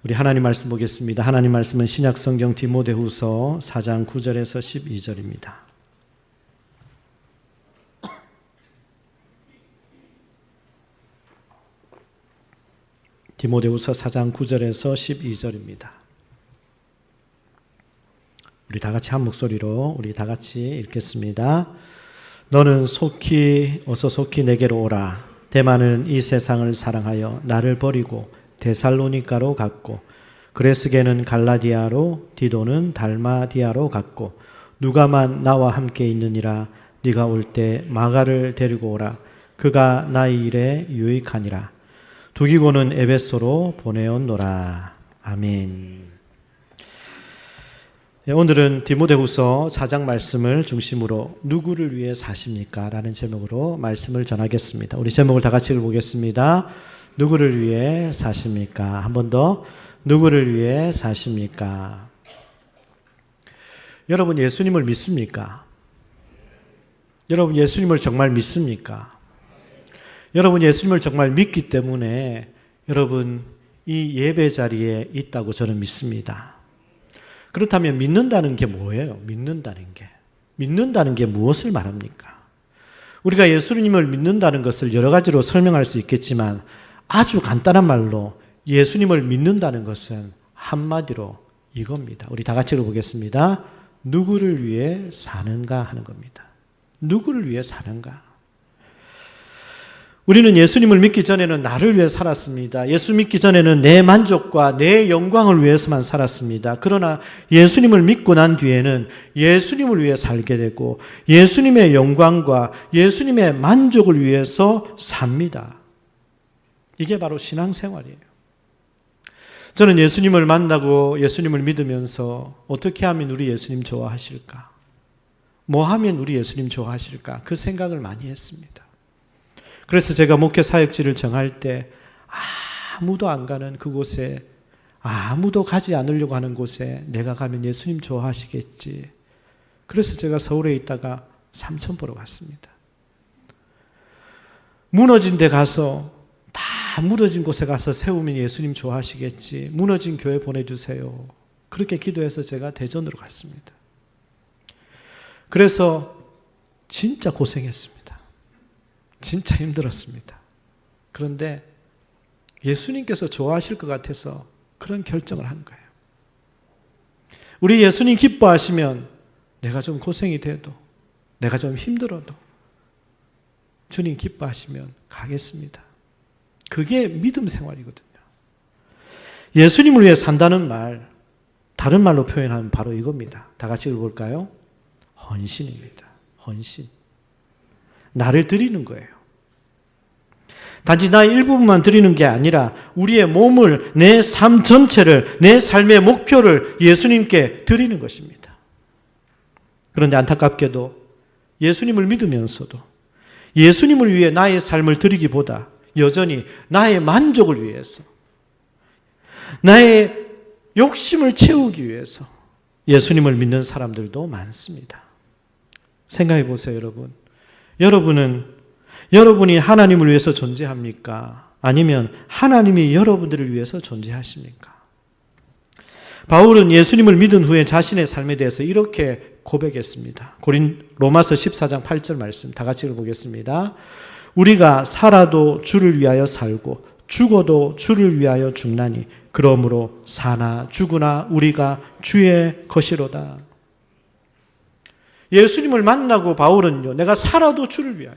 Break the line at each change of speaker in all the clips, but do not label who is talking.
우리 하나님 말씀 보겠습니다. 하나님 말씀은 신약성경 디모데후서 4장 9절에서 12절입니다. 디모데후서 4장 9절에서 12절입니다. 우리 다 같이 한 목소리로 우리 다 같이 읽겠습니다. 너는 어서 속히 내게로 오라. 데마는 이 세상을 사랑하여 나를 버리고 데살로니가로 갔고, 그레스게는 갈라디아로, 디도는 달마디아로 갔고, 누가만 나와 함께 있느니라. 네가 올 때 마가를 데리고 오라. 그가 나의 일에 유익하니라. 두기고는 에베소로 보내었노라. 아멘. 오늘은 디모데후서 4장 말씀을 중심으로 누구를 위해 사십니까? 라는 제목으로 말씀을 전하겠습니다. 우리 제목을 다 같이 읽어보겠습니다. 누구를 위해 사십니까? 한 번 더. 누구를 위해 사십니까? 여러분 예수님을 믿습니까? 여러분 예수님을 정말 믿습니까? 여러분 예수님을 정말 믿기 때문에 여러분 이 예배 자리에 있다고 저는 믿습니다. 그렇다면 믿는다는 게 뭐예요? 믿는다는 게 무엇을 말합니까? 우리가 예수님을 믿는다는 것을 여러 가지로 설명할 수 있겠지만 아주 간단한 말로 예수님을 믿는다는 것은 한마디로 이겁니다. 우리 다 같이 읽어보겠습니다. 누구를 위해 사는가 하는 겁니다. 누구를 위해 사는가? 우리는 예수님을 믿기 전에는 나를 위해 살았습니다. 예수 믿기 전에는 내 만족과 내 영광을 위해서만 살았습니다. 그러나 예수님을 믿고 난 뒤에는 예수님을 위해 살게 되고 예수님의 영광과 예수님의 만족을 위해서 삽니다. 이게 바로 신앙생활이에요. 저는 예수님을 만나고 예수님을 믿으면서 어떻게 하면 우리 예수님 좋아하실까? 뭐 하면 우리 예수님 좋아하실까? 그 생각을 많이 했습니다. 그래서 제가 목회 사역지를 정할 때 아무도 안 가는 그곳에, 아무도 가지 않으려고 하는 곳에 내가 가면 예수님 좋아하시겠지. 그래서 제가 서울에 있다가 삼천 보러 갔습니다. 무너진 데 가서, 다 무너진 곳에 가서 세우면 예수님 좋아하시겠지. 무너진 교회 보내주세요. 그렇게 기도해서 제가 대전으로 갔습니다. 그래서 진짜 고생했습니다. 진짜 힘들었습니다. 그런데 예수님께서 좋아하실 것 같아서 그런 결정을 한 거예요. 우리 예수님 기뻐하시면 내가 좀 고생이 돼도, 내가 좀 힘들어도 주님 기뻐하시면 가겠습니다. 그게 믿음 생활이거든요. 예수님을 위해 산다는 말, 다른 말로 표현하면 바로 이겁니다. 다 같이 읽어볼까요? 헌신입니다. 헌신. 나를 드리는 거예요. 단지 나의 일부분만 드리는 게 아니라 우리의 몸을, 내 삶 전체를, 내 삶의 목표를 예수님께 드리는 것입니다. 그런데 안타깝게도 예수님을 믿으면서도 예수님을 위해 나의 삶을 드리기보다 여전히 나의 만족을 위해서, 나의 욕심을 채우기 위해서 예수님을 믿는 사람들도 많습니다. 생각해 보세요, 여러분. 여러분이 하나님을 위해서 존재합니까? 아니면 하나님이 여러분들을 위해서 존재하십니까? 바울은 예수님을 믿은 후에 자신의 삶에 대해서 이렇게 고백했습니다. 로마서 14장 8절 말씀 다 같이 읽어보겠습니다. 우리가 살아도 주를 위하여 살고 죽어도 주를 위하여 죽나니 그러므로 사나 죽으나 우리가 주의 것이로다. 예수님을 만나고 바울은요, 내가 살아도 주를 위하여,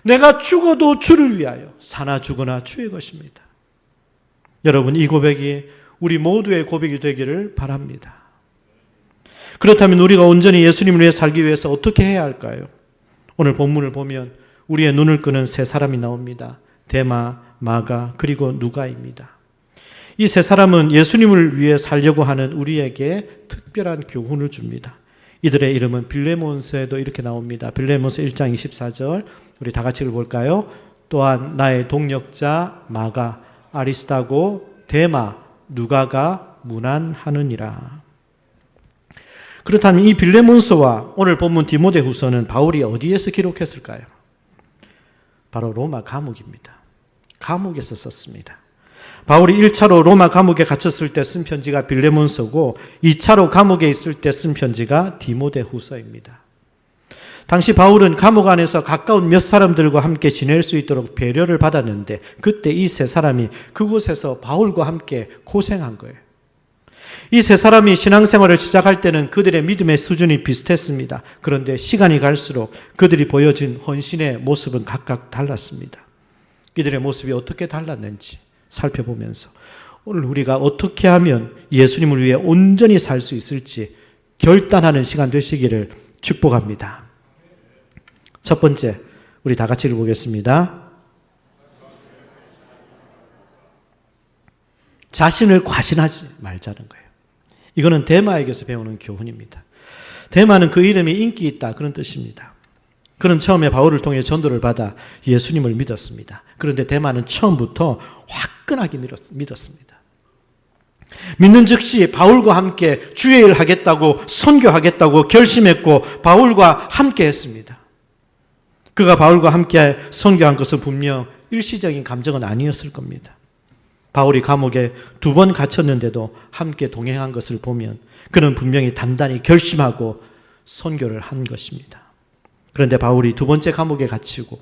내가 죽어도 주를 위하여, 사나 죽으나 주의 것입니다. 여러분, 이 고백이 우리 모두의 고백이 되기를 바랍니다. 그렇다면 우리가 온전히 예수님을 위해 살기 위해서 어떻게 해야 할까요? 오늘 본문을 보면 우리의 눈을 끄는 세 사람이 나옵니다. 데마, 마가, 그리고 누가입니다. 이 세 사람은 예수님을 위해 살려고 하는 우리에게 특별한 교훈을 줍니다. 이들의 이름은 빌레몬서에도 이렇게 나옵니다. 빌레몬서 1장 24절 우리 다 같이 읽어볼까요? 또한 나의 동역자 마가, 아리스다고, 데마, 누가가 문안하느니라. 그렇다면 이 빌레몬서와 오늘 본문 디모데후서는 바울이 어디에서 기록했을까요? 바로 로마 감옥입니다. 감옥에서 썼습니다. 바울이 1차로 로마 감옥에 갇혔을 때 쓴 편지가 빌레몬서고 2차로 감옥에 있을 때 쓴 편지가 디모데후서입니다. 당시 바울은 감옥 안에서 가까운 몇 사람들과 함께 지낼 수 있도록 배려를 받았는데 그때 이 세 사람이 그곳에서 바울과 함께 고생한 거예요. 이 세 사람이 신앙생활을 시작할 때는 그들의 믿음의 수준이 비슷했습니다. 그런데 시간이 갈수록 그들이 보여준 헌신의 모습은 각각 달랐습니다. 이들의 모습이 어떻게 달랐는지 살펴보면서 오늘 우리가 어떻게 하면 예수님을 위해 온전히 살 수 있을지 결단하는 시간 되시기를 축복합니다. 첫 번째, 우리 다 같이 읽어보겠습니다. 자신을 과신하지 말자는 거예요. 이거는 데마에게서 배우는 교훈입니다. 데마는 그 이름이 인기 있다 그런 뜻입니다. 그는 처음에 바울을 통해 전도를 받아 예수님을 믿었습니다. 그런데 데마는 처음부터 화끈하게 믿었습니다. 믿는 즉시 바울과 함께 주의 일 하겠다고 선교하겠다고 결심했고 바울과 함께 했습니다. 그가 바울과 함께 선교한 것은 분명 일시적인 감정은 아니었을 겁니다. 바울이 감옥에 2번 갇혔는데도 함께 동행한 것을 보면 그는 분명히 단단히 결심하고 선교를 한 것입니다. 그런데 바울이 2번째 감옥에 갇히고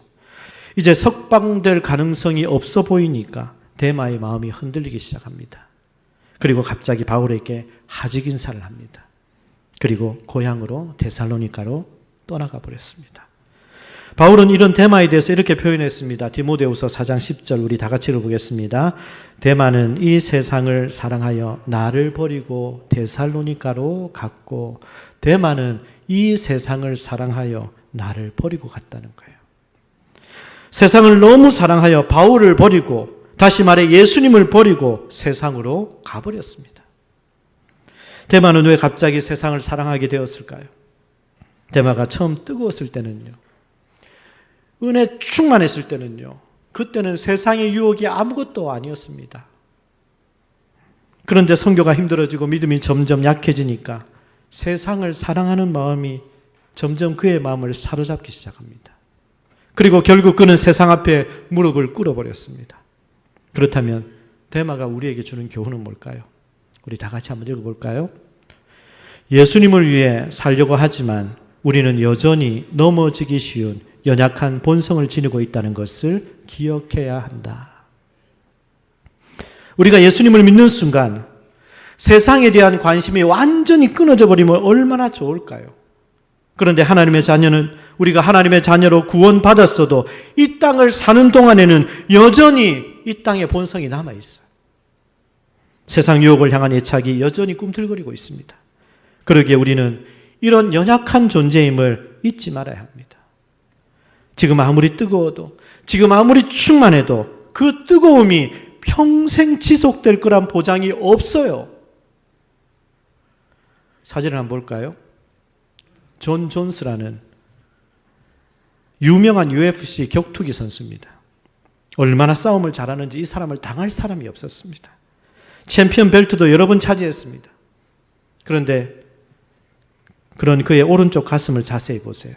이제 석방될 가능성이 없어 보이니까 데마의 마음이 흔들리기 시작합니다. 그리고 갑자기 바울에게 하직 인사를 합니다. 그리고 고향으로 데살로니가로 떠나가 버렸습니다. 바울은 이런 데마에 대해서 이렇게 표현했습니다. 디모데후서 4장 10절 우리 다 같이 읽어보겠습니다. 데마는 이 세상을 사랑하여 나를 버리고 데살로니가로 갔고 데마는 이 세상을 사랑하여 나를 버리고 갔다는 거예요. 세상을 너무 사랑하여 바울을 버리고 다시 말해 예수님을 버리고 세상으로 가버렸습니다. 데마는 왜 갑자기 세상을 사랑하게 되었을까요? 데마가 처음 뜨거웠을 때는요. 은혜 충만했을 때는요. 그때는 세상의 유혹이 아무것도 아니었습니다. 그런데 선교가 힘들어지고 믿음이 점점 약해지니까 세상을 사랑하는 마음이 점점 그의 마음을 사로잡기 시작합니다. 그리고 결국 그는 세상 앞에 무릎을 꿇어버렸습니다. 그렇다면 데마가 우리에게 주는 교훈은 뭘까요? 우리 다 같이 한번 읽어볼까요? 예수님을 위해 살려고 하지만 우리는 여전히 넘어지기 쉬운 연약한 본성을 지니고 있다는 것을 기억해야 한다. 우리가 예수님을 믿는 순간 세상에 대한 관심이 완전히 끊어져 버리면 얼마나 좋을까요? 그런데 하나님의 자녀는 우리가 하나님의 자녀로 구원받았어도 이 땅을 사는 동안에는 여전히 이 땅의 본성이 남아있어요. 세상 유혹을 향한 애착이 여전히 꿈틀거리고 있습니다. 그러기에 우리는 이런 연약한 존재임을 잊지 말아야 합니다. 지금 아무리 뜨거워도, 지금 아무리 충만해도 그 뜨거움이 평생 지속될 거란 보장이 없어요. 사진을 한번 볼까요? 존 존스라는 유명한 UFC 격투기 선수입니다. 얼마나 싸움을 잘하는지 이 사람을 당할 사람이 없었습니다. 챔피언 벨트도 여러 번 차지했습니다. 그런데 그런 그의 오른쪽 가슴을 자세히 보세요.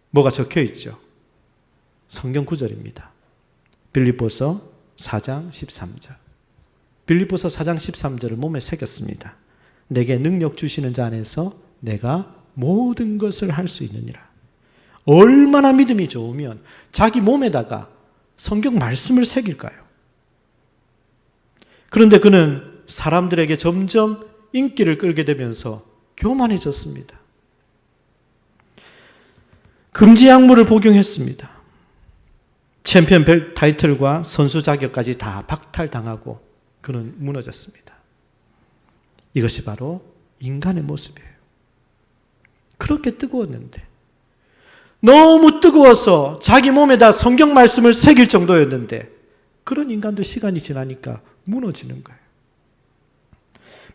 뭐가 적혀 있죠? 성경 구절입니다. 빌립보서 4장 13절. 빌립보서 4장 13절을 몸에 새겼습니다. 내게 능력 주시는 자 안에서 내가 모든 것을 할 수 있느니라. 얼마나 믿음이 좋으면 자기 몸에다가 성경 말씀을 새길까요? 그런데 그는 사람들에게 점점 인기를 끌게 되면서 교만해졌습니다. 금지 약물을 복용했습니다. 챔피언 벨 타이틀과 선수 자격까지 다 박탈당하고 그는 무너졌습니다. 이것이 바로 인간의 모습이에요. 그렇게 뜨거웠는데, 너무 뜨거워서 자기 몸에다 성경 말씀을 새길 정도였는데 그런 인간도 시간이 지나니까 무너지는 거예요.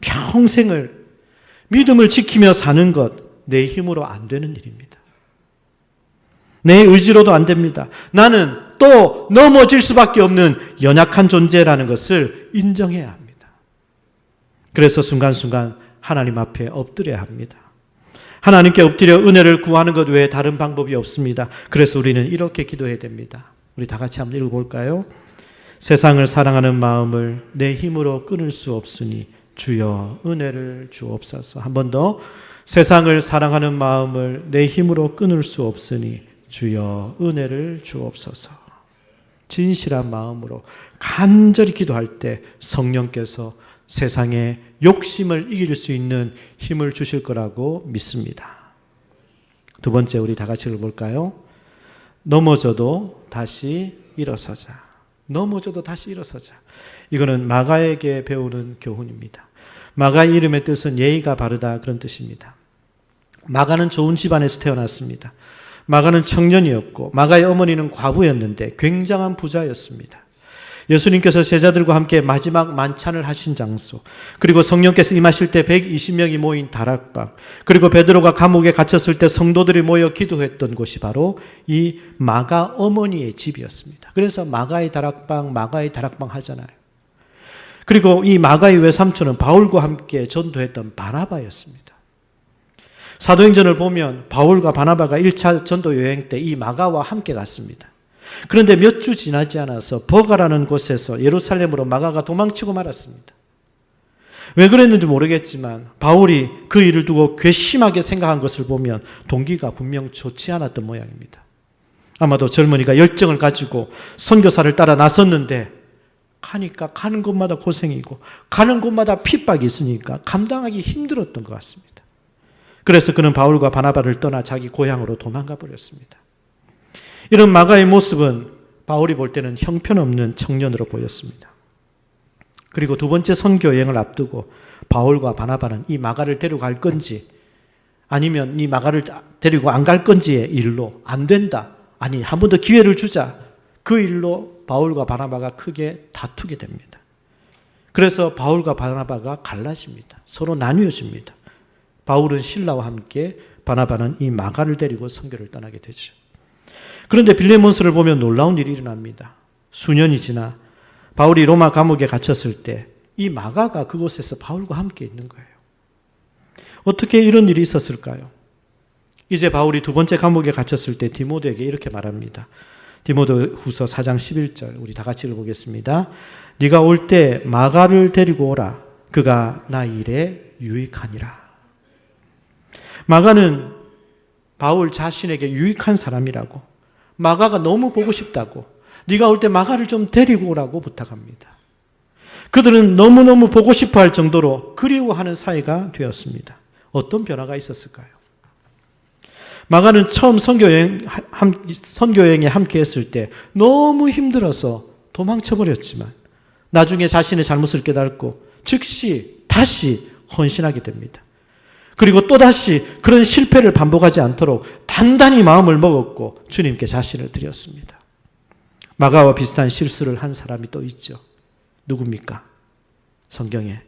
평생을 믿음을 지키며 사는 것, 내 힘으로 안 되는 일입니다. 내 의지로도 안 됩니다. 나는 또 넘어질 수밖에 없는 연약한 존재라는 것을 인정해야 합니다. 그래서 순간순간 하나님 앞에 엎드려야 합니다. 하나님께 엎드려 은혜를 구하는 것 외에 다른 방법이 없습니다. 그래서 우리는 이렇게 기도해야 됩니다. 우리 다 같이 한번 읽어볼까요? 세상을 사랑하는 마음을 내 힘으로 끊을 수 없으니 주여 은혜를 주옵소서. 한 번 더. 세상을 사랑하는 마음을 내 힘으로 끊을 수 없으니 주여 은혜를 주옵소서. 진실한 마음으로 간절히 기도할 때 성령께서 세상의 욕심을 이길 수 있는 힘을 주실 거라고 믿습니다. 두 번째, 우리 다 같이 읽어볼까요? 넘어져도 다시 일어서자. 넘어져도 다시 일어서자. 이거는 마가에게 배우는 교훈입니다. 마가의 이름의 뜻은 예의가 바르다, 그런 뜻입니다. 마가는 좋은 집안에서 태어났습니다. 마가는 청년이었고 마가의 어머니는 과부였는데 굉장한 부자였습니다. 예수님께서 제자들과 함께 마지막 만찬을 하신 장소, 그리고 성령께서 임하실 때 120명이 모인 다락방, 그리고 베드로가 감옥에 갇혔을 때 성도들이 모여 기도했던 곳이 바로 이 마가 어머니의 집이었습니다. 그래서 마가의 다락방 하잖아요. 그리고 이 마가의 외삼촌은 바울과 함께 전도했던 바나바였습니다. 사도행전을 보면 바울과 바나바가 1차 전도 여행 때 이 마가와 함께 갔습니다. 그런데 몇 주 지나지 않아서 버가라는 곳에서 예루살렘으로 마가가 도망치고 말았습니다. 왜 그랬는지 모르겠지만 바울이 그 일을 두고 괘씸하게 생각한 것을 보면 동기가 분명 좋지 않았던 모양입니다. 아마도 젊은이가 열정을 가지고 선교사를 따라 나섰는데 가니까 가는 곳마다 고생이고 가는 곳마다 핍박이 있으니까 감당하기 힘들었던 것 같습니다. 그래서 그는 바울과 바나바를 떠나 자기 고향으로 도망가 버렸습니다. 이런 마가의 모습은 바울이 볼 때는 형편없는 청년으로 보였습니다. 그리고 두 번째 선교 여행을 앞두고 바울과 바나바는 이 마가를 데려갈 건지 아니면 이 마가를 데리고 안 갈 건지의 일로 안 된다. 아니, 한 번 더 기회를 주자. 그 일로 바울과 바나바가 크게 다투게 됩니다. 그래서 바울과 바나바가 갈라집니다. 서로 나뉘어집니다. 바울은 실라와 함께, 바나바는 이 마가를 데리고 선교를 떠나게 되죠. 그런데 빌레몬스를 보면 놀라운 일이 일어납니다. 수년이 지나 바울이 로마 감옥에 갇혔을 때 이 마가가 그곳에서 바울과 함께 있는 거예요. 어떻게 이런 일이 있었을까요? 이제 바울이 두 번째 감옥에 갇혔을 때 디모데에게 이렇게 말합니다. 디모데후서 4장 11절 우리 다 같이 읽어보겠습니다. 네가 올 때 마가를 데리고 오라. 그가 나 일에 유익하니라. 마가는 바울 자신에게 유익한 사람이라고, 마가가 너무 보고 싶다고, 네가 올 때 마가를 좀 데리고 오라고 부탁합니다. 그들은 너무너무 보고 싶어 할 정도로 그리워하는 사이가 되었습니다. 어떤 변화가 있었을까요? 마가는 처음 선교여행에 함께 했을 때 너무 힘들어서 도망쳐버렸지만 나중에 자신의 잘못을 깨닫고 즉시 다시 헌신하게 됩니다. 그리고 또다시 그런 실패를 반복하지 않도록 단단히 마음을 먹었고 주님께 자신을 드렸습니다. 마가와 비슷한 실수를 한 사람이 또 있죠. 누굽니까? 성경에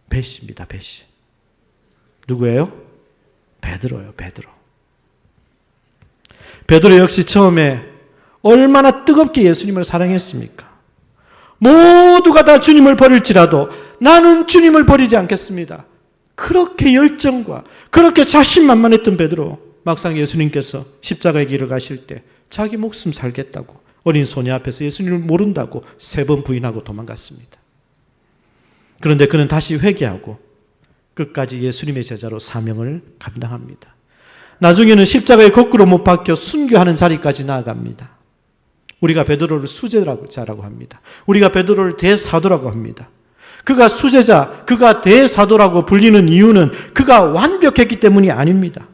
베시입니다. 베시. 누구예요? 베드로예요. 베드로 역시 처음에 얼마나 뜨겁게 예수님을 사랑했습니까? 모두가 다 주님을 버릴지라도 나는 주님을 버리지 않겠습니다. 그렇게 열정과 그렇게 자신만만했던 베드로, 막상 예수님께서 십자가의 길을 가실 때 자기 목숨 살겠다고 어린 소녀 앞에서 예수님을 모른다고 3번 부인하고 도망갔습니다. 그런데 그는 다시 회개하고 끝까지 예수님의 제자로 사명을 감당합니다. 나중에는 십자가에 거꾸로 못 박혀 순교하는 자리까지 나아갑니다. 우리가 베드로를 수제자라고 합니다. 우리가 베드로를 대사도라고 합니다. 그가 수제자, 그가 대사도라고 불리는 이유는 그가 완벽했기 때문이 아닙니다.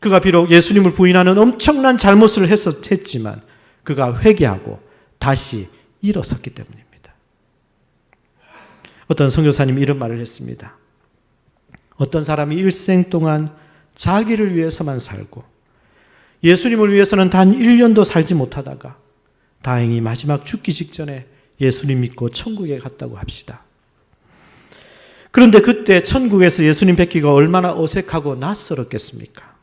그가 비록 예수님을 부인하는 엄청난 잘못을 했지만 그가 회개하고 다시 일어섰기 때문입니다. 어떤 선교사님이 이런 말을 했습니다. 어떤 사람이 일생 동안 자기를 위해서만 살고 예수님을 위해서는 단 1년도 살지 못하다가 다행히 마지막 죽기 직전에 예수님 믿고 천국에 갔다고 합시다. 그런데 그때 천국에서 예수님 뵙기가 얼마나 어색하고 낯설었겠습니까?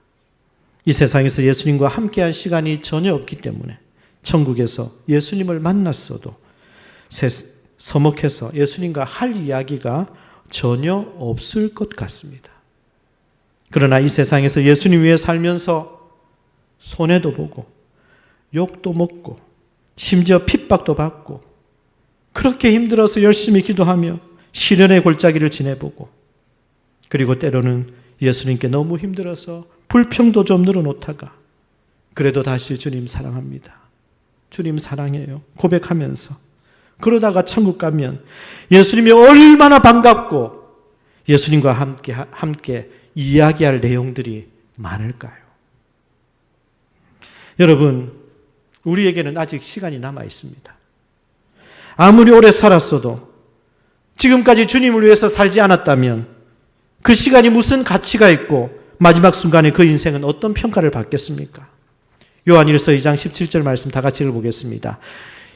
이 세상에서 예수님과 함께한 시간이 전혀 없기 때문에 천국에서 예수님을 만났어도 서먹해서 예수님과 할 이야기가 전혀 없을 것 같습니다. 그러나 이 세상에서 예수님 위해 살면서 손해도 보고 욕도 먹고 심지어 핍박도 받고 그렇게 힘들어서 열심히 기도하며 시련의 골짜기를 지내보고 그리고 때로는 예수님께 너무 힘들어서 불평도 좀 늘어놓다가 그래도 다시 주님 사랑합니다. 주님 사랑해요. 고백하면서 그러다가 천국 가면 예수님이 얼마나 반갑고 예수님과 함께 이야기할 내용들이 많을까요? 여러분, 우리에게는 아직 시간이 남아 있습니다. 아무리 오래 살았어도 지금까지 주님을 위해서 살지 않았다면 그 시간이 무슨 가치가 있고 마지막 순간에 그 인생은 어떤 평가를 받겠습니까? 요한 1서 2장 17절 말씀 다 같이 읽어보겠습니다.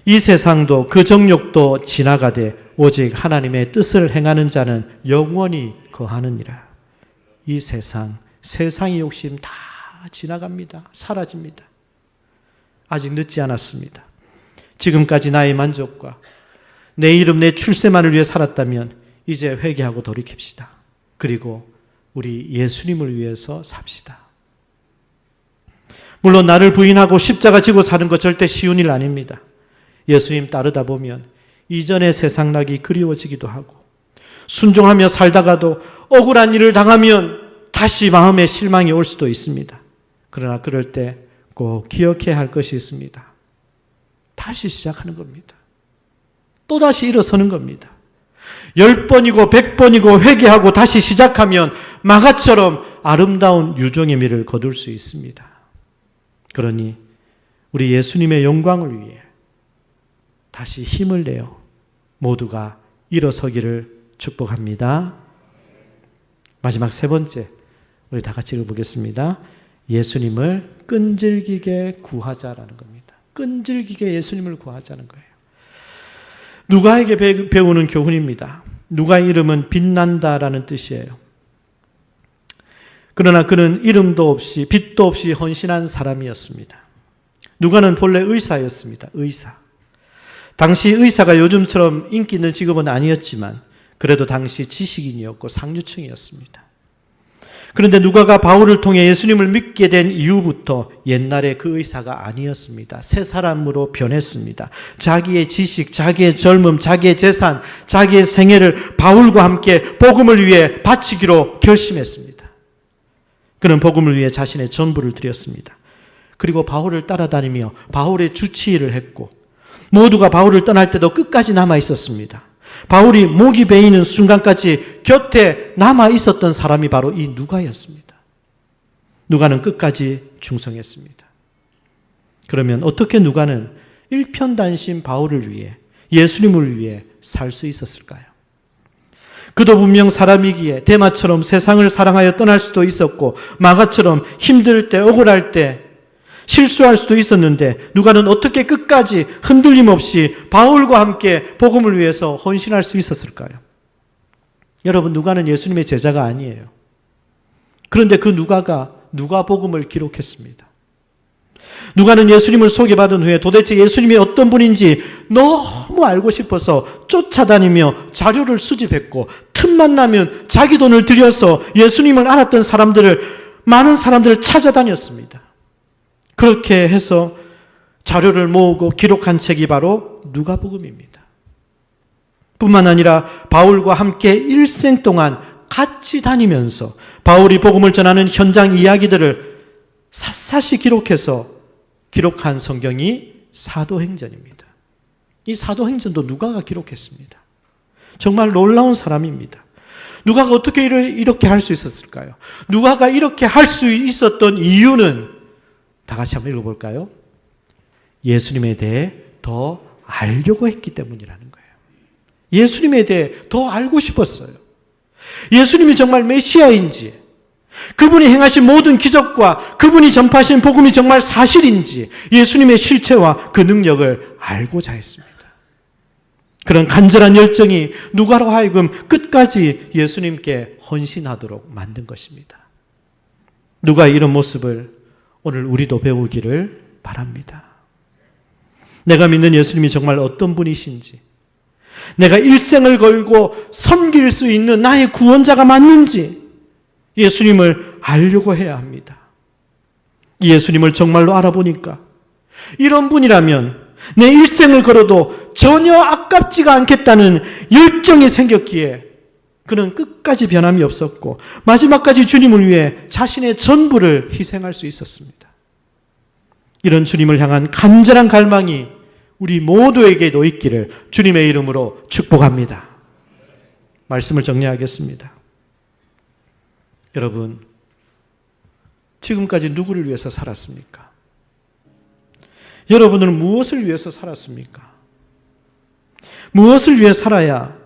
이 세상도 그 정욕도 지나가되 오직 하나님의 뜻을 행하는 자는 영원히 거하느니라. 이 세상의 욕심 다 지나갑니다. 사라집니다. 아직 늦지 않았습니다. 지금까지 나의 만족과 내 이름, 내 출세만을 위해 살았다면 이제 회개하고 돌이킵시다. 그리고 우리 예수님을 위해서 삽시다. 물론 나를 부인하고 십자가 지고 사는 것 절대 쉬운 일 아닙니다. 예수님 따르다 보면 이전의 세상 낙이 그리워지기도 하고 순종하며 살다가도 억울한 일을 당하면 다시 마음에 실망이 올 수도 있습니다. 그러나 그럴 때 꼭 기억해야 할 것이 있습니다. 다시 시작하는 겁니다. 또다시 일어서는 겁니다. 10번이고 100번이고 회개하고 다시 시작하면 마가처럼 아름다운 유종의 미를 거둘 수 있습니다. 그러니 우리 예수님의 영광을 위해 다시 힘을 내어 모두가 일어서기를 축복합니다. 마지막 세 번째, 우리 다 같이 읽어보겠습니다. 예수님을 끈질기게 구하자라는 겁니다. 끈질기게 예수님을 구하자는 거예요. 누가에게 배우는 교훈입니다. 누가의 이름은 빛난다라는 뜻이에요. 그러나 그는 이름도 없이 빛도 없이 헌신한 사람이었습니다. 누가는 본래 의사였습니다. 의사. 당시 의사가 요즘처럼 인기 있는 직업은 아니었지만 그래도 당시 지식인이었고 상류층이었습니다. 그런데 누가가 바울을 통해 예수님을 믿게 된 이후부터 옛날에 그 의사가 아니었습니다. 새 사람으로 변했습니다. 자기의 지식, 자기의 젊음, 자기의 재산, 자기의 생애를 바울과 함께 복음을 위해 바치기로 결심했습니다. 그는 복음을 위해 자신의 전부를 드렸습니다. 그리고 바울을 따라다니며 바울의 주치의를 했고 모두가 바울을 떠날 때도 끝까지 남아 있었습니다. 바울이 목이 베이는 순간까지 곁에 남아 있었던 사람이 바로 이 누가였습니다. 누가는 끝까지 충성했습니다. 그러면 어떻게 누가는 일편단심 바울을 위해 예수님을 위해 살 수 있었을까요? 그도 분명 사람이기에 데마처럼 세상을 사랑하여 떠날 수도 있었고 마가처럼 힘들 때 억울할 때 실수할 수도 있었는데 누가는 어떻게 끝까지 흔들림 없이 바울과 함께 복음을 위해서 헌신할 수 있었을까요? 여러분, 누가는 예수님의 제자가 아니에요. 그런데 그 누가가 누가복음을 기록했습니다. 누가는 예수님을 소개받은 후에 도대체 예수님이 어떤 분인지 너무 알고 싶어서 쫓아다니며 자료를 수집했고 틈만 나면 자기 돈을 들여서 예수님을 알았던 많은 사람들을 찾아다녔습니다. 그렇게 해서 자료를 모으고 기록한 책이 바로 누가복음입니다. 뿐만 아니라 바울과 함께 일생 동안 같이 다니면서 바울이 복음을 전하는 현장 이야기들을 샅샅이 기록한 성경이 사도행전입니다. 이 사도행전도 누가가 기록했습니다. 정말 놀라운 사람입니다. 누가가 어떻게 이렇게 할 수 있었을까요? 누가가 이렇게 할 수 있었던 이유는 다 같이 한번 읽어볼까요? 예수님에 대해 더 알려고 했기 때문이라는 거예요. 예수님에 대해 더 알고 싶었어요. 예수님이 정말 메시아인지, 그분이 행하신 모든 기적과 그분이 전파하신 복음이 정말 사실인지 예수님의 실체와 그 능력을 알고자 했습니다. 그런 간절한 열정이 누가로 하여금 끝까지 예수님께 헌신하도록 만든 것입니다. 누가의 이런 모습을 오늘 우리도 배우기를 바랍니다. 내가 믿는 예수님이 정말 어떤 분이신지, 내가 일생을 걸고 섬길 수 있는 나의 구원자가 맞는지 예수님을 알려고 해야 합니다. 이 예수님을 정말로 알아보니까 이런 분이라면 내 일생을 걸어도 전혀 아깝지가 않겠다는 열정이 생겼기에 그는 끝까지 변함이 없었고 마지막까지 주님을 위해 자신의 전부를 희생할 수 있었습니다. 이런 주님을 향한 간절한 갈망이 우리 모두에게도 있기를 주님의 이름으로 축복합니다. 말씀을 정리하겠습니다. 여러분, 지금까지 누구를 위해서 살았습니까? 여러분은 무엇을 위해서 살았습니까? 무엇을 위해 살아야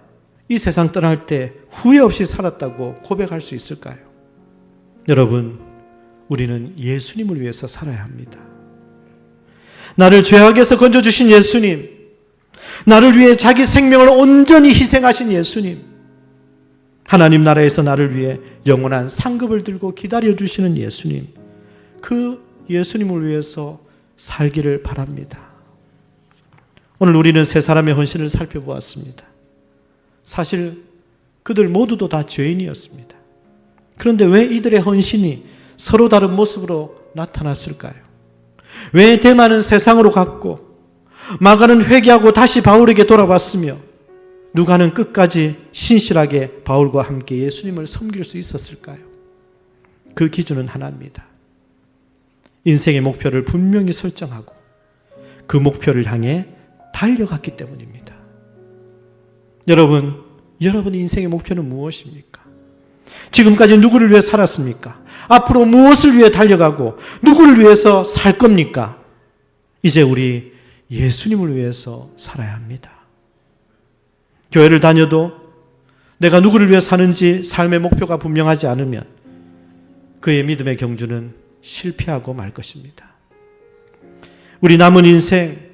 이 세상 떠날 때 후회 없이 살았다고 고백할 수 있을까요? 여러분, 우리는 예수님을 위해서 살아야 합니다. 나를 죄악에서 건져주신 예수님, 나를 위해 자기 생명을 온전히 희생하신 예수님, 하나님 나라에서 나를 위해 영원한 상급을 들고 기다려주시는 예수님, 그 예수님을 위해서 살기를 바랍니다. 오늘 우리는 세 사람의 헌신을 살펴보았습니다. 사실 그들 모두도 다 죄인이었습니다. 그런데 왜 이들의 헌신이 서로 다른 모습으로 나타났을까요? 왜 데마는 세상으로 갔고 마가는 회개하고 다시 바울에게 돌아왔으며 누가는 끝까지 신실하게 바울과 함께 예수님을 섬길 수 있었을까요? 그 기준은 하나입니다. 인생의 목표를 분명히 설정하고 그 목표를 향해 달려갔기 때문입니다. 여러분 인생의 목표는 무엇입니까? 지금까지 누구를 위해 살았습니까? 앞으로 무엇을 위해 달려가고 누구를 위해서 살 겁니까? 이제 우리 예수님을 위해서 살아야 합니다. 교회를 다녀도 내가 누구를 위해 사는지 삶의 목표가 분명하지 않으면 그의 믿음의 경주는 실패하고 말 것입니다. 우리 남은 인생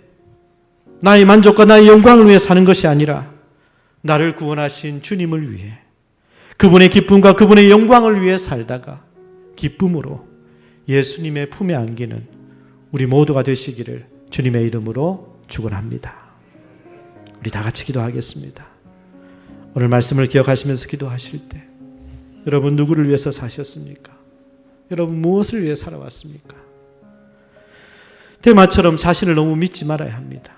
나의 만족과 나의 영광을 위해 사는 것이 아니라 나를 구원하신 주님을 위해 그분의 기쁨과 그분의 영광을 위해 살다가 기쁨으로 예수님의 품에 안기는 우리 모두가 되시기를 주님의 이름으로 축원합니다. 우리 다 같이 기도하겠습니다. 오늘 말씀을 기억하시면서 기도하실 때 여러분 누구를 위해서 사셨습니까? 여러분 무엇을 위해 살아왔습니까? 데마처럼 자신을 너무 믿지 말아야 합니다.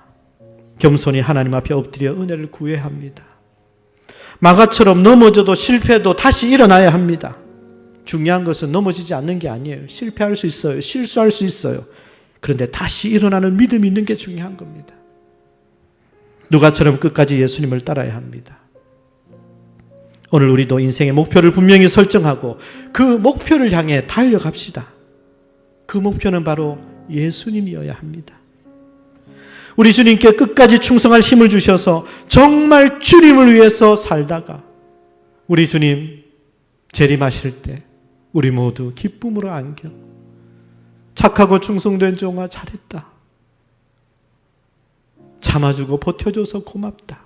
겸손히 하나님 앞에 엎드려 은혜를 구해야 합니다. 마가처럼 넘어져도 실패해도 다시 일어나야 합니다. 중요한 것은 넘어지지 않는 게 아니에요. 실패할 수 있어요. 실수할 수 있어요. 그런데 다시 일어나는 믿음이 있는 게 중요한 겁니다. 누가처럼 끝까지 예수님을 따라야 합니다. 오늘 우리도 인생의 목표를 분명히 설정하고 그 목표를 향해 달려갑시다. 그 목표는 바로 예수님이어야 합니다. 우리 주님께 끝까지 충성할 힘을 주셔서 정말 주님을 위해서 살다가 우리 주님 재림하실 때 우리 모두 기쁨으로 안겨 착하고 충성된 종아 잘했다. 참아주고 버텨줘서 고맙다.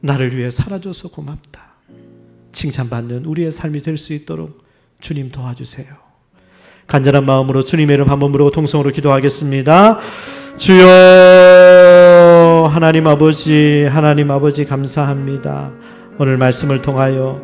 나를 위해 살아줘서 고맙다. 칭찬받는 우리의 삶이 될 수 있도록 주님 도와주세요. 간절한 마음으로 주님의 이름 한번 부르고 통성으로 기도하겠습니다. 주여 하나님 아버지 감사합니다. 오늘 말씀을 통하여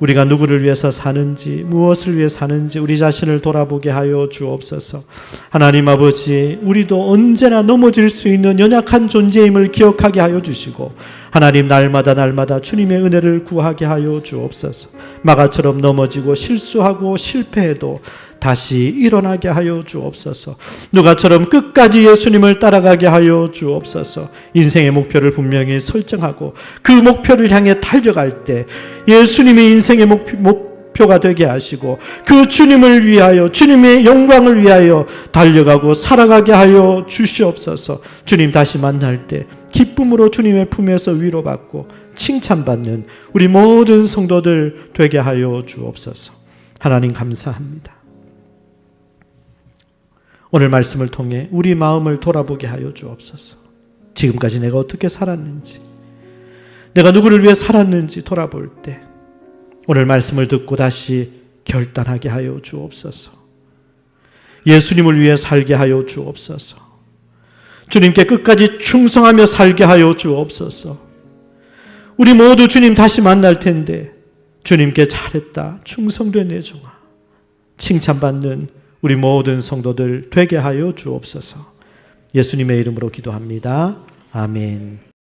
우리가 누구를 위해서 사는지 무엇을 위해 사는지 우리 자신을 돌아보게 하여 주옵소서. 하나님 아버지 우리도 언제나 넘어질 수 있는 연약한 존재임을 기억하게 하여 주시고 하나님 날마다 주님의 은혜를 구하게 하여 주옵소서. 마가처럼 넘어지고 실수하고 실패해도 다시 일어나게 하여 주옵소서. 누가처럼 끝까지 예수님을 따라가게 하여 주옵소서. 인생의 목표를 분명히 설정하고 그 목표를 향해 달려갈 때 예수님의 인생의 목표가 되게 하시고 그 주님을 위하여 주님의 영광을 위하여 달려가고 살아가게 하여 주시옵소서. 주님 다시 만날 때 기쁨으로 주님의 품에서 위로받고 칭찬받는 우리 모든 성도들 되게 하여 주옵소서. 하나님 감사합니다. 오늘 말씀을 통해 우리 마음을 돌아보게 하여 주옵소서. 지금까지 내가 어떻게 살았는지, 내가 누구를 위해 살았는지 돌아볼 때 오늘 말씀을 듣고 다시 결단하게 하여 주옵소서. 예수님을 위해 살게 하여 주옵소서. 주님께 끝까지 충성하며 살게 하여 주옵소서. 우리 모두 주님 다시 만날 텐데 주님께 잘했다, 충성된 내 종아, 칭찬받는 우리 모든 성도들 되게 하여 주옵소서. 예수님의 이름으로 기도합니다. 아멘.